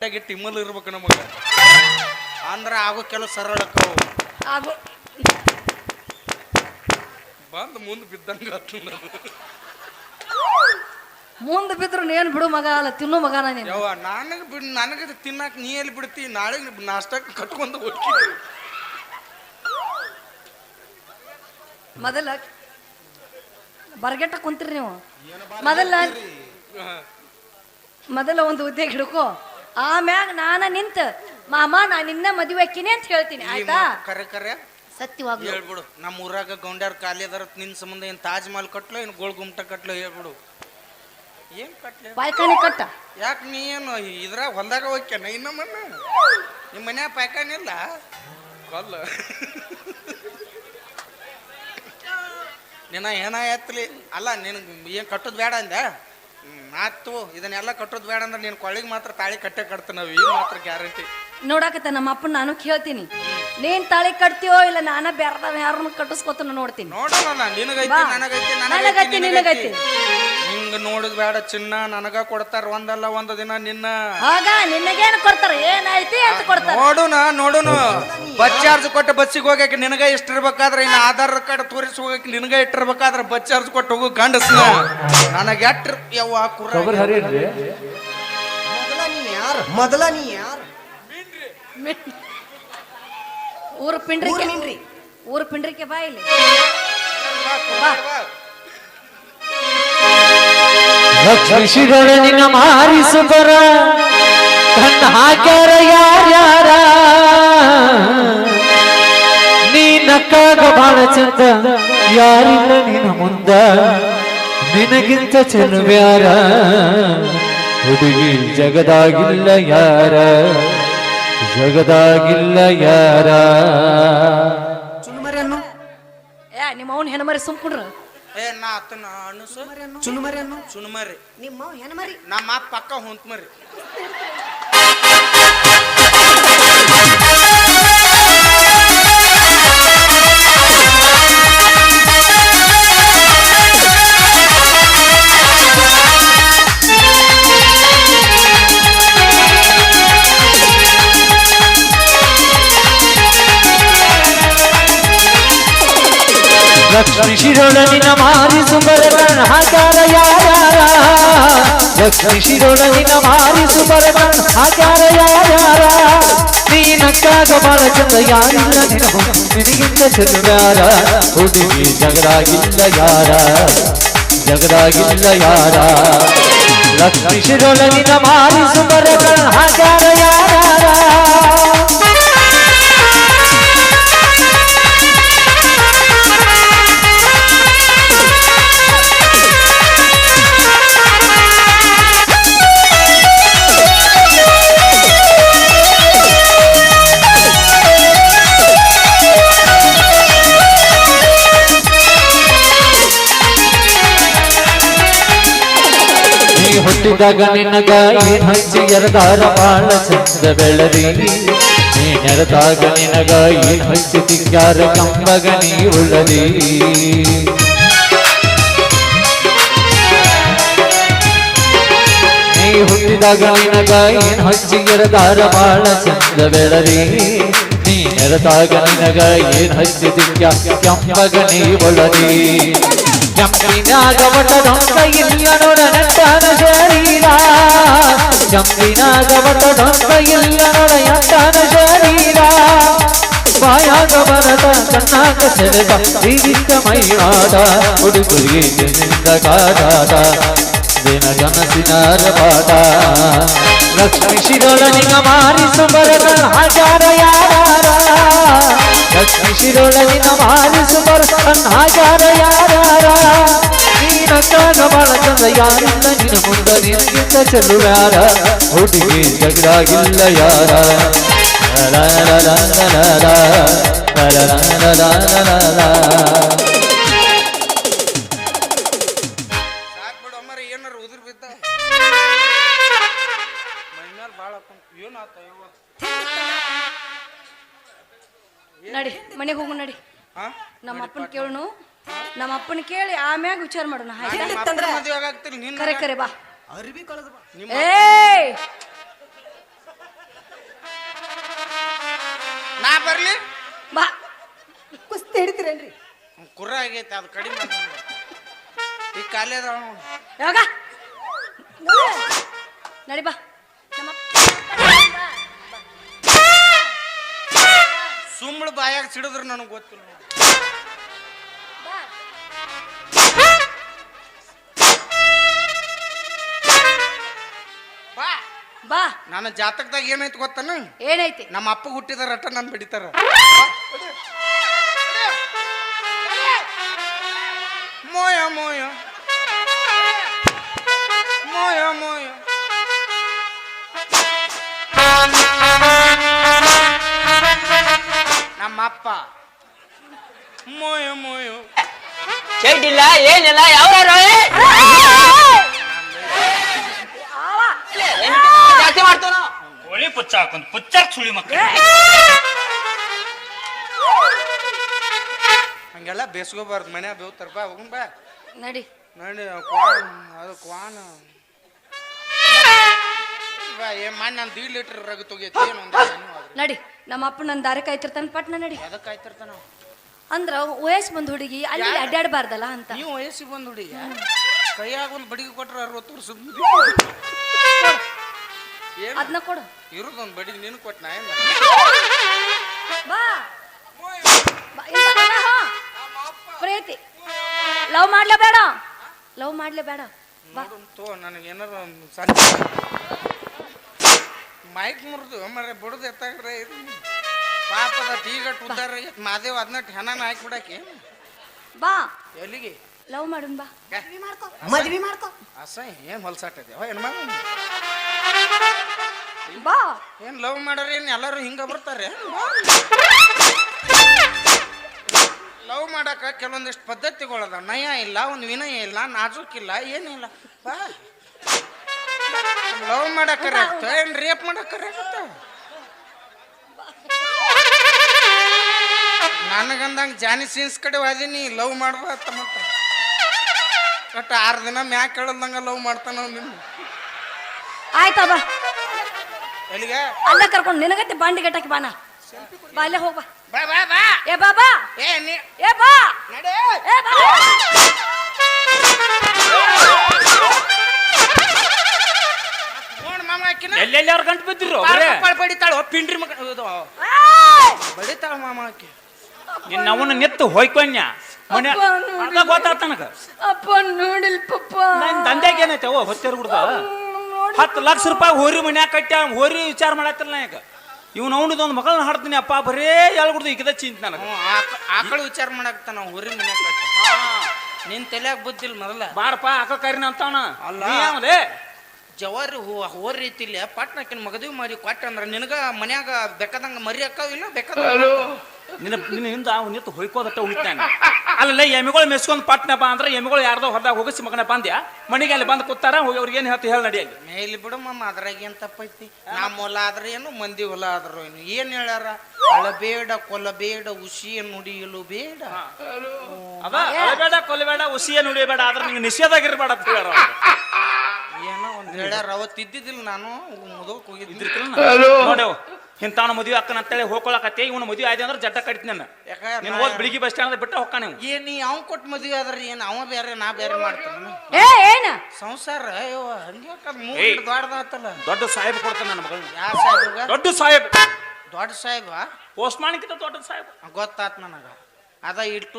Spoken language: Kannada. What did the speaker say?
ಟಿಮ್ಮಲ್ ಇರ್ಬೇಕು ನಮಗ ಅಂದ್ರ ಆಗೋ ಕೆಲವು ಸರಳಕ್ಕವು ಆಗೋ ಬಂದು ಮುಂದೆ ಬಿದ್ದಂಗ ಮುಂದೆ ಬಿದ್ರು ಏನ್ ಬಿಡು ಮಗ ಅಲ್ಲ ತಿನ್ನು ಮಗನ ನೀನು ಯವ್ವ ನನಗೆ ತಿನ್ನಾಕ ನೀ ಎಲ್ಲಿ ಬಿಡ್ತಿ ನಾಳೆ ನಾಷ್ಟಕ್ಕೆ ಕಟ್ಕೊಂಡು ಹೋಗ್ತೀನಿ ಮೊದಲ ಬರ್ಗೆಟ್ಟ ಕುಂತ್ರಿ ನೀವು ಮೊದಲ ಒಂದು ಹುದ್ದೆ ಹಿಡ್ಕೋ ಆಮ್ಯಾಗ ನಾನ ನಿಂತ ಮಾಮ ನಾ ನಿನ್ನ ಮದುವೆ ಆಕಿನಿ ಅಂತ ಹೇಳ್ತೀನಿ ಆಯ್ತಾ ಕರೆ ಕರೆ ಸತ್ಯವಾಗಿ ಹೇಳ್ಬಿಡು ನಮ್ಮ ಊರಾಗ ಗೌಂಡ್ಯಾರ ಖಾಲಿ ಅದಾರ ನಿನ್ ಸಂಬಂಧ ಏನ್ ತಾಜ್ ಮಹಲ್ ಕಟ್ಲೋ ಏನ್ ಗೋಲ್ ಗುಮ್ಟ ಕಟ್ಲೋ ಹೇಳ್ಬಿಡು ಏನ್ ಕಟ್ಲೆ ಪಾಯ್ಕಾನಿ ಕಟ್ಟ ಯಾಕೆ ನೀ ಏನು ಇದ್ರಾಗ ಹೊಲ್ದಾಗ ಹೋಗ್ಯಾನ ಇನ್ನೊಮ್ಮನ್ನ ನಿಮ್ಮ ಮನ್ಯಾಗ ಪಾಯ್ಕಾನಿ ಇಲ್ಲ ಕೊಲ್ಲ ನಿನ್ನ ಏನ ಎತ್ತಲಿ ಅಲ್ಲ ನಿನಗೆ ಏನು ಕಟ್ಟೋದು ಬೇಡ ಅಂದೆ ಆತು ಇದನ್ನೆಲ್ಲ ಕಟ್ಟೋದು ಬೇಡ ಅಂದ್ರೆ ನೀನು ಕೊಳ್ಳಿಗೆ ಮಾತ್ರ ತಾಳಿ ಕಟ್ಟೆ ಕಟ್ತ ನಾವು ಈಗ ಮಾತ್ರ ಗ್ಯಾರಂಟಿ ನೋಡಾಕತ್ತ ನಮ್ಮ ಅಪ್ಪನ ನಾನು ಕೇಳ್ತೀನಿ ನೀನ್ ತಾಳಿ ಕಟ್ತೀಯೋ ಇಲ್ಲ ನಾನ ಬೇರೆದವ ಯಾರನ್ನ ಕಟ್ಟಿಸ್ಕೊತ ನೋಡ್ತೀನಿ ನೋಡೋಣ ನಿನಗೈತಿ ನನಗೈತಿ ನನಗೈತಿ ನಿನಗೈತಿ ಹಿಂಗ ನೋಡಿದ್ ಬೇಡ ಚಿನ್ನ ನನಗ ಕೊಡ್ತಾರ ಒಂದಲ್ಲ ಒಂದು ದಿನ ನಿನ್ನ ಆಗ ನಿನಗೇನು ಕೊಡ್ತಾರ ಏನೈತಿ ಅಂತ ಕೊಡ್ತಾರ ನೋಡುನು ಬಸ್ ಚಾರ್ಜ್ ಕೊಟ್ಟು ಬಸ್ಸಿಗೆ ಹೋಗಕ್ಕೆ ನಿನಗ ಇಷ್ಟಿರ್ಬೇಕಾದ್ರೆ ಇನ್ನು ಆಧಾರ್ ಕಾರ್ಡ್ ತೋರಿಸಿ ಹೋಗಕ್ಕೆ ನಿನಗ ಇಟ್ಟಿರ್ಬೇಕಾದ್ರೆ ಬಸ್ ಚಾರ್ಜ್ ಕೊಟ್ಟು ಹೋಗು ಗಂಡಸ್ನ ನನಗೆ ಎಟ್ರ ಯವ್ವ ಮೊದಲ ನೀ ಯಾರು ಊರು ಪಿಂಡ್ರಿಕೆ ಬಾ ಇಲ್ಲಿ ಲಕ್ಷ್ಮೀಶಿರೊಳನಿನ ಮಾರಿಸುಬರ ಕಣ್ಣ ಹಾಕ್ಯಾರ ಯಾರ್ಯಾರ ನೀ ನಕ್ಕಾಗ ಬಾಳ ಚಂದ ಯಾರಿಲ್ಲ ನಿನ್ನ ಮುಂದ ನಿನಗಿಂತ ಚೆಲುವ್ಯಾರ ಹುಡುಗಿ ಜಗದಾಗಿಲ್ಲ ಯಾರ ಜಗದಾಗಿಲ್ಲ ಯಾರ ಚುನುಮರಿಯನ್ನು ನಿಮ್ಮ ಅವನ್ ಹೆಣ್ಮರಿ ಸುಮ್ಕೊಂಡ್ರ ನಾ ಅತ್ತನ ಅಣಸು ಚುನುಮರಿಯನ್ನು ಸುಣ್ಮರಿ ನಿಮ್ಮ ಹೆಣ್ಮರಿ ನಮ್ಮ ಪಕ್ಕ ಹೊಂತ ಮರಿ ಲಕ್ಷ್ಮೀ ಶಿರೊಳನಿನ ಮಾರಿಸುಬರ ಕಣ್ಣ ಹಾಕ್ಯಾರ ಯಾರ್ಯಾರ ಲಕ್ಷ್ಮೀ ಶಿರೊಳನಿನ ಮಾರಿಸುಬರ ಕಣ್ಣ ಹಾಕ್ಯಾರ ಯಾರ್ಯಾರ ನೀ ನಕ್ಕಾಗ ಬಾಳ ಚಂದ ಯಾರಿಲ್ಲ ನಿನಗಿಂತ ಚೆಲುವ್ಯಾರ ಹುಡುಗಿ ಜಗದಾಗಿಲ್ಲ ಯಾರ ಜಗದಾಗಿಲ್ಲ ಯಾರ ಲಕ್ಷ್ಮೀ ಶಿರೊಳನಿನ ಮಾರಿಸುಬರ ಕಣ್ಣ ಹಾಕ್ಯಾರ ಯಾರ್ಯಾರ ಹುಟ್ಟಿದಾಗ ನಿನಗ ಏನ್ ಹಚ್ಚಿ ಎರದಾರ ಬಾಳ ಚಂದ ಬೆಳದಿ ನೀ ನೆರೆದಾಗ ನಿನಗ ಏನ್ ಹಚ್ಚಿ ತಿಂಗಾರ ಕಂಬಗ ನೀ ಉಳ್ಳದಿ ನೀ ಹುಟ್ಟಿದಾಗ ನಿನಗ ಏನ್ ಹಚ್ಚಿ ಎರದಾರ ಬಾಳ ಚಂದ ಬೆಳದಿ ನೀ ನೆರೆದಾಗ ನಿನಗ ಏನ್ ಹಚ್ಚಿ ತಿಂಗಾರ ಕಂಬಗ ನೀ ಉಳ್ಳದಿ ಜಂಪಿನಾಗ ಒಟ್ಟದೊಂದ ಇಲ್ಲ ನೋಡ ನಟ್ಟನ ಶರೀರ ಜಂಪಿನಾಗ ಒಟ್ಟದೊಂದ ಇಲ್ಲ ನೋಡ ನಟ್ಟನ ಶರೀರ ಬಾಯಾಗ ಬರದ ಕಣ್ಣಾಗ ಸೆಳೆದ ಜೀವಿತ ಮೈಯಾದ ಹುಡುಗರಿಗೆ ನಿಂದ ಕಾದಾದ ದಿನ ಕನಸಿನಾರ ಪಾದ ಲಕ್ಷ್ಮೀ ಶಿರೊಳನಿಗ ಮಾರಿಸುಬರ ಹಾಜಾರ ಯಾರ ಲಕ್ಷ್ಮೀ ಶಿರೊಳನಿನ ಮಾರಿಸುಬರ ಹಾಜಾರ ಯಾರ ನೀನಕ್ಕಾಗ ಬಾಳ ಚಂದ ಯಾರಿಲ್ಲ ನಿನ್ನ ಮುಂದ ನಿನಗಿಂತ ಚೆಲುವ್ಯಾರ ಹುಡುಗಿ ಜಗದಾಗಿಲ್ಲ ಯಾರ ಏನಾರ ಉದುರ್ ಬಿದ್ದ ಮೈಮೇಲೆ ಭಾಳ ಏನಾತ ನಡಿ ಮನೆಗೆ ಹೋಗು ನಡಿ ನಮ್ಮ ಅಪ್ಪನ ಕೇಳನು ನಮ್ಮ ಅಪ್ಪನ ಕೇಳಿ ಆಮ್ಯಾಗ ವಿಚಾರ ಮಾಡೋಣ ಮದುವೆ ಆಗ್ತಿಲ್ಲ ಕರೆ ಕರೆ ಬಾ ಅರಿವಿ ಕಳೆದ ಬಾ ಏಯ್ ಬರ್ಲಿ ಬಾ ಕುಸ್ತಿ ಹಿಡಿತೀರೇನ್ರಿ ಕುರ್ರ ಆಗೈತೆ ಅದು ಕಡಿಮೆ ಮಾಡ್ಕೊಂಡ್ ಈ ಕಾಲೇ ಅದಾವ ನೋಡು. ಯಾವಾಗ ನಡಿ ಬಾ ನಮ್ಮ ಸುಮ್ಮಳು ಬಾಯಾಗ ಸಿಡಿದ್ರು ನನಗೆ ಗೊತ್ತಿಲ್ಲ ನೋಡು. ಬಾ ಬಾ ನನ್ನ ಜಾತಕದಾಗ ಏನೈತಿ ಗೊತ್ತಾನ ಏನೈತಿ ನಮ್ಮ ಅಪ್ಪ ಹುಟ್ಟಿದ ರಟ ನಾನು ಬಿಡಿತಾರ ಮೋಯ ಮೋಯ ಮೋಯ ಮೋಯ ನಮ್ಮ ಅಪ್ಪ ಮೋಯ ಮೋಯ ಚೈಟಿಲ್ಲ ಏನಿಲ್ಲ ಯಾವ ಜಾಸ್ತಿ ಮಾಡ್ತಾನ ಕೋಳಿ ಪುಚ್ಚ ಹಾಕೊಂಡ್ ಪುಚ್ಚಾಕ್ ಸುಳಿ ಮಕ್ಕಳು ಹಂಗೆಲ್ಲ ಬೇಸ್ಕೋಬಾರ್ದು ಮನ್ಯಾಗ ಬೇವ್ತಾರ ಬಾ ಹೋಗುನ್ ಬಾ ನಡಿ ನೋಡಿ ಕ್ವಾನ್ ಅದು ಕ್ವಾನ್ ಬಾ ಏನ್ ಮಾಡಿ ನಾನು 2 ಲೀಟರ್ ರಗ ತೊಗೈತಿ ಏನು ನಡಿ ನಮ್ಮ ಅಪ್ಪ ನನ್ನ ದಾರಿ ಕಾಯ್ತಿರ್ತಾನ ಪಟ್ನ ನಡಿ ಅದಕ್ಕೆ ಆಯ್ತಿರ್ತಾನ ಅಂದ್ರ ವಯಸ್ಸು ಬಂದ್ ಹುಡುಗಿ ಅಲ್ಲಿ ಅಡ್ಡಾಡಬಾರ್ದಲ್ಲ ಅಂತ ನೀವು ವಯಸ್ಸಿಗೆ ಬಂದು ಹುಡುಗಿ ಕೈಯಾಗ ಒಂದು ಬಡಿಗೆ ಕೊಟ್ರೆ 60 ವರ್ಷದ ಏನು ಅದನ್ನ ಕೊಡು ಇರೋದೊಂದು ಬಡಿಗೆ ನೀನು ಕೊಟ್ಟು ನಾ ಏನು ಬಾ ಬಾ, ಇಲ್ಲ, ಇಲ್ಲ, ಹಾ. ಪ್ರೀತಿ ಲವ್ ಮಾಡ್ಲೇಬೇಡ ಲವ್ ಮಾಡ್ಲೇಬೇಡ ಬಾ ತೋ ನನಗೆ ಏನಾರ ಸಾಧ್ಯ ಮೈಕ್ ಮುರಿದು ಮರೆ ಬಿಡದು ಎತ್ತಾಗ್ರೆ ಪಾಪದ ಟೀಗಟ್ಟು ಉದ್ದಾರ ಮಾದೇವ್ ಅದನ್ನ ಹೆಣನ ಹಾಕ್ಬಿಡಕ್ಕೆ ಬಾ ಎಲ್ಲಿಗೆ ಲವ್ ಮಾಡುನ್ ಬಾ ಮದ್ವಿ ಮಾಡ್ಕೊ ಅಸಹ್ಯ ಏನು ಹೊಲ್ಸಾಟದೆ ಹೆಣ್ಮಗ ಬಾ ಏನು ಲವ್ ಮಾಡೋರು ಏನು ಎಲ್ಲರೂ ಹಿಂಗೆ ಬರ್ತಾರೆ ಲವ್ ಮಾಡಕ್ಕೆ ಕೆಲವೊಂದಿಷ್ಟು ಪದ್ಧತಿಗಳದ ನಯ ಇಲ್ಲ ಒಂದು ವಿನಯ ಇಲ್ಲ ನಾಜೂಕಿಲ್ಲ ಏನಿಲ್ಲ ಬಾ ಲವ್ ಮಾಡಕ್ಕರೆ ಏನು ರೇಪ್ ಮಾಡಕ್ಕರೆ ನನಗಂದಂಗೆ ಜಾನಿ ಸೀನ್ಸ್ ಕಡೆ ವಾದೀನಿ ಲವ್ ಮಾಡ್ಬಾರ್ದ ಮತ್ತ ಒಟ್ಟು 6 ದಿನ ಮ್ಯಾಕ್ ಕೇಳಲ್ದಂಗ ಲವ್ ಮಾಡ್ತಾನ ನಿನ್ನ ಆಯ್ತಾ ಬಾ ಎಲ್ಲಿಗೆ ಅಲ್ಲೇ ಕರ್ಕೊಂಡು ನಿನಗತ್ತೆ ಬಾಂಡಿ ಗಟ್ಟಕ್ಕೆ ಬಾನ ಬಾ ಅಲ್ಲೇ ಹೋಗ್ಬಾ ಬಾ ಬಾ ಬಾ ಏ ಬಾ ಬಾ ಏ ನೀ ಏ ಬಾ ನಡೆ ಏ ಬಾ ನೋಡ್ ಮಾಮ ಆಕಿನ ಎಲ್ಲೆಲ್ಲಿ ಅವ್ರ ಗಂಟು ಬಿದ್ದಿರು ಬಡಿತಾಳ ಪಿಂಡ್ರಿ ಮಗ ಏಯ್! ಬಡಿತಾಳ ಮಾಮ ಆಕಿ ನಿನ್ನ ಅವನ್ನ ನಿತ್ತು ಹೋಯ್ಕೊನ್ಯ ಮನೆ ಅಪ್ಪ ನೋಡಿ. ಅರ್ಧ ಗೊತ್ತಾತ ನನಗ ಅಪ್ಪ ನೋಡಿಲ್ ಪಪ್ಪ ನನ್ ದಂಧ್ಯಾಗ ಏನೈತೆ ಅವ ಹೊತ್ತೇರ್ ಗುಡ್ದ 10 ಲಕ್ಷ ರೂಪಾಯಿ ಹೋರಿ ಮನ್ಯಾಗ ಕಟ್ಟ ಹೋರಿ ವಿಚಾರ ಮಾಡತ್ತಿಲ್ಲ ನಾ ಈಗ ಇವ್ನು ಅವನದೊಂದು ಮಗಳನ್ನ ಹಾಡ್ತೀನಿ ಅಪ್ಪ ಬರೇ ಹೇಳ್ಬಿಡ್ದು ಈಗದ ಚಿಂತ ನನಗ ಆಕಳ ವಿಚಾರ ಮಾಡಾಕ್ತಾನ ಹುರಿ ಮನ್ಯಾಗ ನಿನ್ ತಲ್ಯಾಗ ಬುದ್ಧಿಲ್ ಮೊದಲ ಬಾರಪ್ಪ ಅಕ್ಕ ಕರಿನ ಅಂತವನ ಅಲ್ಲ. ಅಲ್ಲೇ ಜವಾರಿ ಹೋರ್ ರೀತಿಲಿ ಪಟ್ನಾಕಿನ ಮಗದವಿ ಮಾಡಿ ಕೊಟ್ಟ ಅಂದ್ರ ನಿನಗ ಮನ್ಯಾಗ ಬೇಕಾದಂಗ ಮರಿ ಅಕ್ಕಾವಿಲ್ಲ ಬೇಕಾದ ನಿನ್ನ ನಿನ್ನ ಹಿಂದ ಅವ್ನು ನಿತ್ತು ಹೊಯ್ಕೋದಟ್ಟ ಉಳಿತಾನೆ ಅಲ್ಲಲ್ಲ ಎಮ್ಮೆಗಳು ಮೆಸ್ಕೊಂಡ್ ಪಟ್ನ ಬಾ ಅಂದ್ರೆ ಎಮ್ಮೆಗಳು ಯಾರ್ದೋ ಹೊರದಾಗ ಹೋಗಿಸಿ ಮಗನ ಬಂದ್ಯಾ ಮನೆಗೆ ಅಲ್ಲಿ ಬಂದು ಕೂತಾರ ಅವ್ರಿಗೆ ಏನು ಹೇಳ್ತಿ ಹೇಳಿ ನಡಿಯಲ್ಲಿ ಮೇಲಿ ಬಿಡು ಮಾಮ ಅದ್ರಾಗ ಏನ್ ತಪ್ಪೈತಿ ನಮ್ಮ ಹೊಲ ಆದ್ರೆ ಏನು ಮಂದಿ ಹೊಲ ಆದ್ರು ಏನು ಏನ್ ಹೇಳ್ಯಾರ ಅಳಬೇಡ ಕೊಲ್ಲಬೇಡ ಉಸಿಯ ನುಡಿಯಲು ಬೇಡ ಅದ ಅಳಬೇಡ ಕೊಲ್ಲಬೇಡ ಉಸಿಯ ನುಡಿಯಬೇಡ ಆದ್ರೆ ನಿಂಗೆ ನಿಷೇಧಾಗಿರ್ಬೇಡ ಅಂತ ಹೇಳ್ಯಾರ ಅವ್ರು. ಏನೋ ಒಂದ್ ಹೇಳ್ಯಾರ ಅವತ್ತು ಇದ್ದಿದ್ದಿಲ್ಲ ನಾನು ಮುದಕ್ ಹೋಗಿದ್ದಿಲ್ಲ ಇದ್ರಿಕಲ್ಲ ನೋಡೇವು ಇಂಥವ್ನ ಮದುವೆ ಅಕ್ಕನ ಅಂತೇಳಿ ಹೋಗ್ಕೊಳಕತ್ತೆ ಇವನು ಮದುವೆ ಆಯ್ತು ಅಂದ್ರೆ ಜಡ್ಡ ಕಡಿತ ನನ್ನ ನೀನು ಹೋದ್ ಬೆಳಿಗ್ಗೆ ಬಸ್ ಸ್ಟ್ಯಾಂಡ್ ಬಿಟ್ಟ ಹೊಕ್ಕ ನೀವು ಏನ್ ನೀ ಅವ್ ಕೊಟ್ಟು ಮದ್ವೆ ಆದ್ರೆ ಏನ್ ಅವ ಬೇರೆ ನಾ ಬೇರೆ ಮಾಡ್ತಾನ ಏ ಏನ ಸಂಸಾರ ಅಯ್ಯೋ ಹಂಗೆ ಏಯ್. ದೊಡ್ಡದಾತಲ್ಲ ದೊಡ್ಡ ಸಾಹೇಬ್ ಕೊಡ್ತಾನೆ ನನ್ನ ಮಗಳನ್ನ ಯಾವ ಸಾಹೇಬ್ಗ ದೊಡ್ಡ ಸಾಹೇಬ್ ದೊಡ್ಡ ಸಾಹೇಬ ಪೋಸ್ಟ್ ಮಾಡ್ಕಿಂತ ದೊಡ್ಡ ಸಾಹೇಬ್ ಗೊತ್ತಾತ್ ನನಗ ಅದ ಇಟ್ಟು